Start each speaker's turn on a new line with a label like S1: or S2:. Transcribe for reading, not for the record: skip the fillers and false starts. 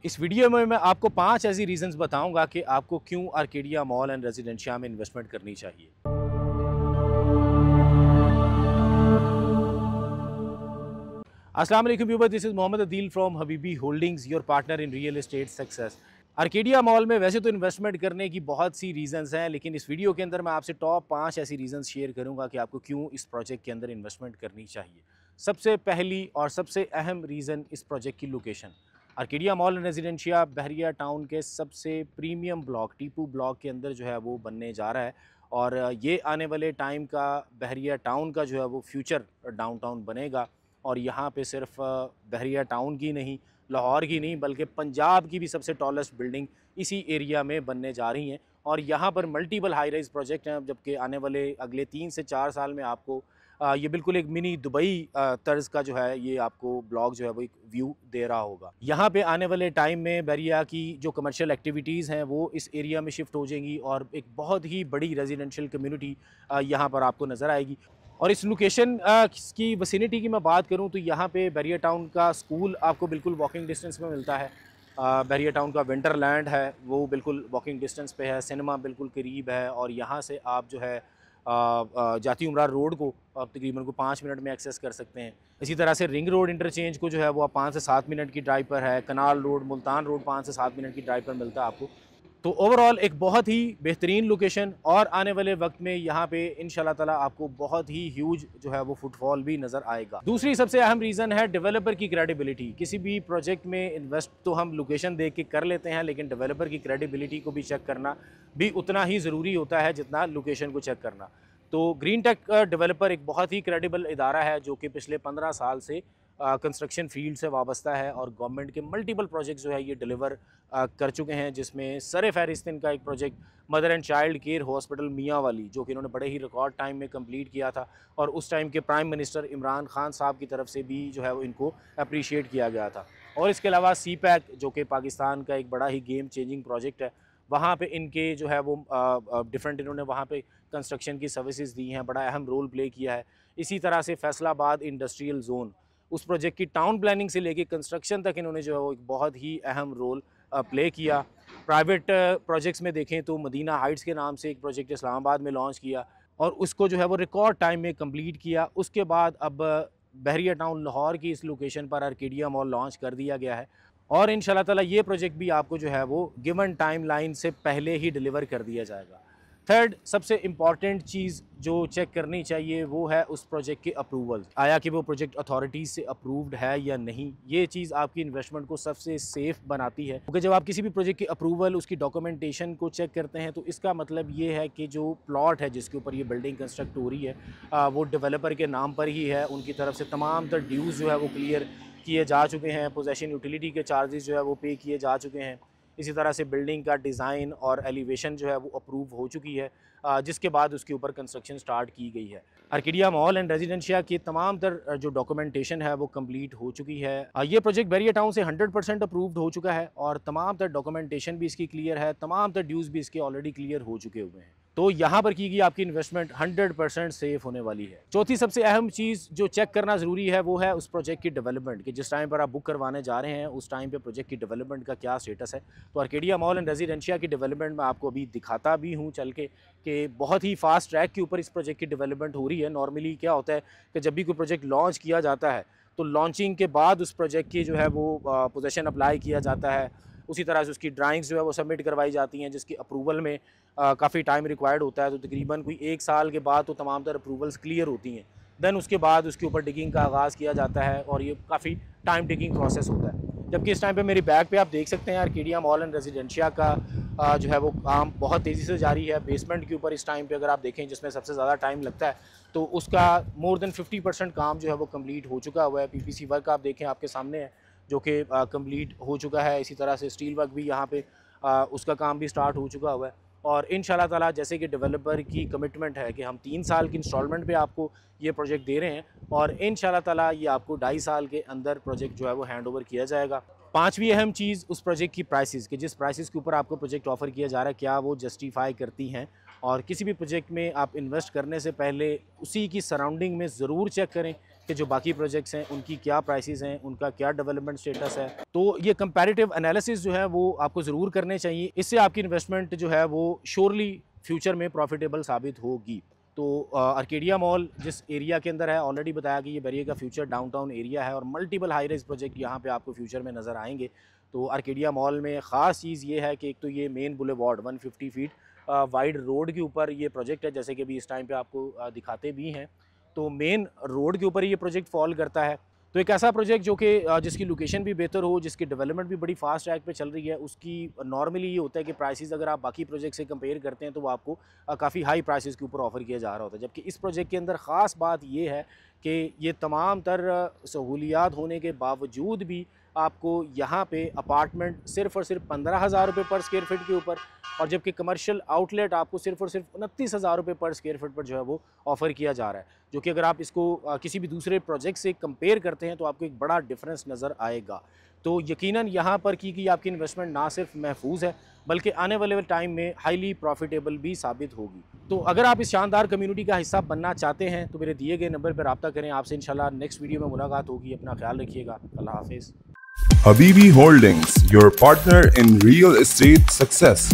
S1: इस वीडियो में मैं आपको 5 ऐसी रीज़न्स बताऊंगा कि आपको क्यों आर्केडिया मॉल एंड रेजिडेंशिया में इन्वेस्टमेंट करनी चाहिए। अस्सलाम वालेकुम viewers, this is Mohammad Adeel from Habibi Holdings, your partner in real estate success. Arcadia Mall में वैसे तो इन्वेस्टमेंट करने की बहुत सी रीज़न्स हैं, लेकिन इस वीडियो के अंदर मैं आपसे टॉप 5 ऐसी रीज़न्स शेयर करूंगा कि आपको क्यों इस प्रोजेक्ट के अंदर इन्वेस्टमेंट करनी चाहिए। सबसे पहली और सबसे अहम रीज़न इस प्रोजेक्ट की location. Arcadia Mall and residencia Bahria town के सबसे प्रीमियम ब्लॉक टीपू ब्लॉक के अंदर जो है वो बनने जा रहा है, और ये आने वाले टाइम का बहरिया टाउन का जो है वो फ्यूचर डाउनटाउन बनेगा। और यहाँ पे सिर्फ बहरिया टाउन की नहीं, लाहौर की नहीं, बल्कि पंजाब की भी सबसे टॉलेस्ट बिल्डिंग इसी एरिया में बनने जा रही हैं। और यहाँ पर मल्टीपल हाई राइज प्रोजेक्ट हैं, जबकि आने वाले अगले 3 से 4 साल में आपको ये बिल्कुल एक मिनी दुबई तर्ज का जो है ये आपको ब्लॉक जो है वो एक व्यू दे रहा होगा। यहाँ पे आने वाले टाइम में बहरिया की जो कमर्शियल एक्टिविटीज़ हैं वो इस एरिया में शिफ्ट हो जाएंगी, और एक बहुत ही बड़ी रेजिडेंशियल कम्युनिटी यहाँ पर आपको नज़र आएगी। और इस लोकेशन की विसिनिटी की मैं बात करूं तो यहाँ पे बहरिया टाउन का स्कूल आपको बिल्कुल वॉकिंग डिस्टेंस में मिलता है। बहरिया टाउन का विंटरलैंड है वो बिल्कुल वॉकिंग डिस्टेंस पे है, सिनेमा बिल्कुल करीब है, और यहाँ से आप जो है जाती उमरार रोड को आप तकरीबन को 5 मिनट में एक्सेस कर सकते हैं। इसी तरह से रिंग रोड इंटरचेंज को जो है वो आप 5 से 7 मिनट की ड्राइव पर है। कनाल रोड, मुल्तान रोड 5 से 7 मिनट की ड्राइव पर मिलता है आपको। तो ओवरऑल एक बहुत ही बेहतरीन लोकेशन, और आने वाले वक्त में यहाँ पे इंशाल्लाह ताला आपको बहुत ही ह्यूज जो है वो फुटफॉल भी नज़र आएगा। दूसरी सबसे अहम रीज़न है डेवलपर की क्रेडिबिलिटी। किसी भी प्रोजेक्ट में इन्वेस्ट तो हम लोकेशन देख के कर लेते हैं, लेकिन डेवलपर की क्रेडिबिलिटी को भी चेक करना भी उतना ही ज़रूरी होता है जितना लोकेशन को चेक करना। तो ग्रीन टेक डेवलपर एक बहुत ही क्रेडिबल इदारा है जो कि पिछले 15 साल से कंस्ट्रक्शन फील्ड से वाबस्ता है, और गवर्नमेंट के मल्टीपल प्रोजेक्ट्स जो है ये डिलीवर कर चुके हैं, जिसमें सर फहरिस्त इनका एक project mother and child care hospital मियाँ वाली, जो कि इन्होंने बड़े ही रिकॉर्ड टाइम में कंप्लीट किया था, और उस टाइम के प्राइम मिनिस्टर इमरान खान साहब की तरफ से भी जो है वो इनको अप्रिशिएट किया गया था। और इसके अलावा सी पैक जो कि पाकिस्तान का एक बड़ा ही गेम चेंजिंग प्रोजेक्ट है, वहाँ पे इनके जो है वो डिफरेंट इन्होंने वहाँ पे कंस्ट्रक्शन की सर्विसेज दी हैं, बड़ा अहम रोल प्ले किया है। इसी तरह से फैसलाबाद इंडस्ट्रियल जोन, उस प्रोजेक्ट की टाउन प्लानिंग से लेके कंस्ट्रक्शन तक इन्होंने जो है वो एक बहुत ही अहम रोल प्ले किया। प्राइवेट प्रोजेक्ट्स में देखें तो मदीना हाइट्स के नाम से एक प्रोजेक्ट इस्लामाबाद में लॉन्च किया, और उसको जो है वो रिकॉर्ड टाइम में कंप्लीट किया। उसके बाद अब बहरिया टाउन लाहौर की इस लोकेशन पर आर्केडिया मॉल लॉन्च कर दिया गया है, और इंशाल्लाह ताला ये प्रोजेक्ट भी आपको जो है वो गिवन टाइम लाइन से पहले ही डिलीवर कर दिया जाएगा। थर्ड सबसे इम्पॉर्टेंट चीज़ जो चेक करनी चाहिए वो है उस प्रोजेक्ट के अप्रूवल, आया कि वो प्रोजेक्ट अथॉरिटीज़ से अप्रूव्ड है या नहीं। ये चीज़ आपकी इन्वेस्टमेंट को सबसे सेफ़ बनाती है, क्योंकि जब आप किसी भी प्रोजेक्ट की अप्रूवल, उसकी डॉक्यूमेंटेशन को चेक करते हैं तो इसका मतलब ये है कि जो प्लॉट है जिसके ऊपर ये बिल्डिंग कंस्ट्रक्ट हो रही है वो डेवलपर के नाम पर ही है, उनकी तरफ से तमाम तर ड्यूज़ जो है वो क्लियर किए जा चुके हैं, पोजेसन यूटिलिटी के चार्जेस जो है वो पे किए जा चुके हैं। इसी तरह से बिल्डिंग का डिज़ाइन और एलिवेशन जो है वो अप्रूव हो चुकी है, जिसके बाद उसके ऊपर कंस्ट्रक्शन स्टार्ट की गई है। आर्केडिया मॉल एंड रेजिडेंशिया की तमाम तर जो डॉक्यूमेंटेशन है वो कंप्लीट हो चुकी है। ये प्रोजेक्ट बहरिया टाउन से 100% अप्रूव्ड हो चुका है, और तमाम तर डॉक्यूमेंटेशन भी इसकी क्लियर है, तमाम तर ड्यूज़ भी इसके ऑलरेडी क्लियर हो चुके हुए हैं। तो यहाँ पर की गई आपकी इन्वेस्टमेंट 100% सेफ होने वाली है। चौथी सबसे अहम चीज़ जो चेक करना ज़रूरी है वो है उस प्रोजेक्ट की डेवलपमेंट, कि जिस टाइम पर आप बुक करवाने जा रहे हैं उस टाइम पे प्रोजेक्ट की डेवलपमेंट का क्या स्टेटस है। तो आर्केडिया मॉल एंड रेजिडेंशिया की डेवलपमेंट मैं आपको अभी दिखाता भी हूँ चल के, कि बहुत ही फास्ट ट्रैक के ऊपर इस प्रोजेक्ट की डेवलपमेंट हो रही है। नॉर्मली क्या होता है कि जब भी कोई प्रोजेक्ट लॉन्च किया जाता है तो लॉन्चिंग के बाद उस प्रोजेक्ट की जो है वो पोजेसन अप्लाई किया जाता है, उसी तरह से उसकी ड्राइंग्स जो है वो सबमिट करवाई जाती हैं, जिसकी अप्रूवल में काफ़ी टाइम रिक्वायर्ड होता है। तो तकरीबन कोई 1 साल के बाद तो तमाम तर अप्रूवल्स क्लियर होती हैं। देन उसके बाद उसके ऊपर डिगिंग का आगाज़ किया जाता है, और ये काफ़ी टाइम टेकिंग प्रोसेस होता है। जबकि इस टाइम पे मेरी बैक पे आप देख सकते हैं आर्केडिया मॉल एंड रेजिडेंशिया का जो है वो काम बहुत तेज़ी से जारी है। बेसमेंट के ऊपर इस टाइम पे अगर आप देखें जिसमें सबसे ज़्यादा टाइम लगता है, तो उसका मोर देन 50% काम जो है वो कंप्लीट हो चुका हुआ है। पीपीसी वर्क आप देखें आपके सामने है जो कि कंप्लीट हो चुका है। इसी तरह से स्टील वर्क भी यहाँ पे उसका काम भी स्टार्ट हो चुका हुआ है, और इंशाल्लाह ताला जैसे कि डेवलपर की कमिटमेंट है कि हम 3 साल की इंस्टॉलमेंट पे आपको ये प्रोजेक्ट दे रहे हैं, और इंशाल्लाह ताला ये आपको 2.5 साल के अंदर प्रोजेक्ट जो है वो हैंड ओवर किया जाएगा। पांचवी अहम चीज़ उस प्रोजेक्ट की प्राइसेस, कि जिस प्राइसेस के ऊपर आपको प्रोजेक्ट ऑफर किया जा रहा है क्या वो जस्टिफाई करती हैं। और किसी भी प्रोजेक्ट में आप इन्वेस्ट करने से पहले उसी की सराउंडिंग में ज़रूर चेक करें कि जो बाकी प्रोजेक्ट्स हैं उनकी क्या प्राइसेस हैं, उनका क्या डेवलपमेंट स्टेटस है। तो ये कंपैरेटिव एनालिसिस जो है वो आपको ज़रूर करने चाहिए, इससे आपकी इन्वेस्टमेंट जो है वो श्योरली फ्यूचर में प्रॉफिटेबल साबित होगी। तो आर्केडिया मॉल जिस एरिया के अंदर है, ऑलरेडी बताया कि ये बरिया का फ्यूचर डाउनटाउन एरिया है और मल्टीपल हाई राइज प्रोजेक्ट यहाँ पे आपको फ्यूचर में नज़र आएंगे। तो आर्केडिया मॉल में ख़ास चीज़ ये है कि एक तो ये main boulevard 150 feet wide road के ऊपर ये प्रोजेक्ट है, जैसे कि अभी इस टाइम पे आपको दिखाते भी हैं। तो मेन रोड के ऊपर ये प्रोजेक्ट फॉल करता है। तो एक ऐसा प्रोजेक्ट जो कि जिसकी लोकेशन भी बेहतर हो, जिसकी डेवलपमेंट भी बड़ी फास्ट ट्रैक पे चल रही है, उसकी नॉर्मली ये होता है कि प्राइसेस अगर आप बाकी प्रोजेक्ट से कंपेयर करते हैं तो वो आपको काफ़ी हाई प्राइसेस के ऊपर ऑफर किया जा रहा होता है। जबकि इस प्रोजेक्ट के अंदर ख़ास बात ये है कि ये तमाम तर सहूलियात होने के बावजूद भी आपको यहाँ पे अपार्टमेंट सिर्फ़ और सिर्फ 15,000 रुपये पर स्क्वायर फीट के ऊपर, और जबकि कमर्शियल आउटलेट आपको सिर्फ़ और सिर्फ 29,000 रुपये पर स्क्वायर फीट पर जो है वो ऑफ़र किया जा रहा है। जो कि अगर आप इसको किसी भी दूसरे प्रोजेक्ट से कंपेयर करते हैं तो आपको एक बड़ा डिफरेंस नज़र आएगा। तो यकीनन यहाँ पर की आपकी इन्वेस्टमेंट ना सिर्फ महफूज है बल्कि आने वाले टाइम में हाईली प्रॉफिटेबल भी साबित होगी। तो अगर आप इस शानदार कम्युनिटी का हिस्सा बनना चाहते हैं तो मेरे दिए गए नंबर पर रब्ता करें। आपसे इंशाल्लाह नेक्स्ट वीडियो में मुलाकात होगी। अपना ख्याल रखिएगा। अल्लाह हाफिज़।
S2: Habibi Holdings, your partner in real estate success.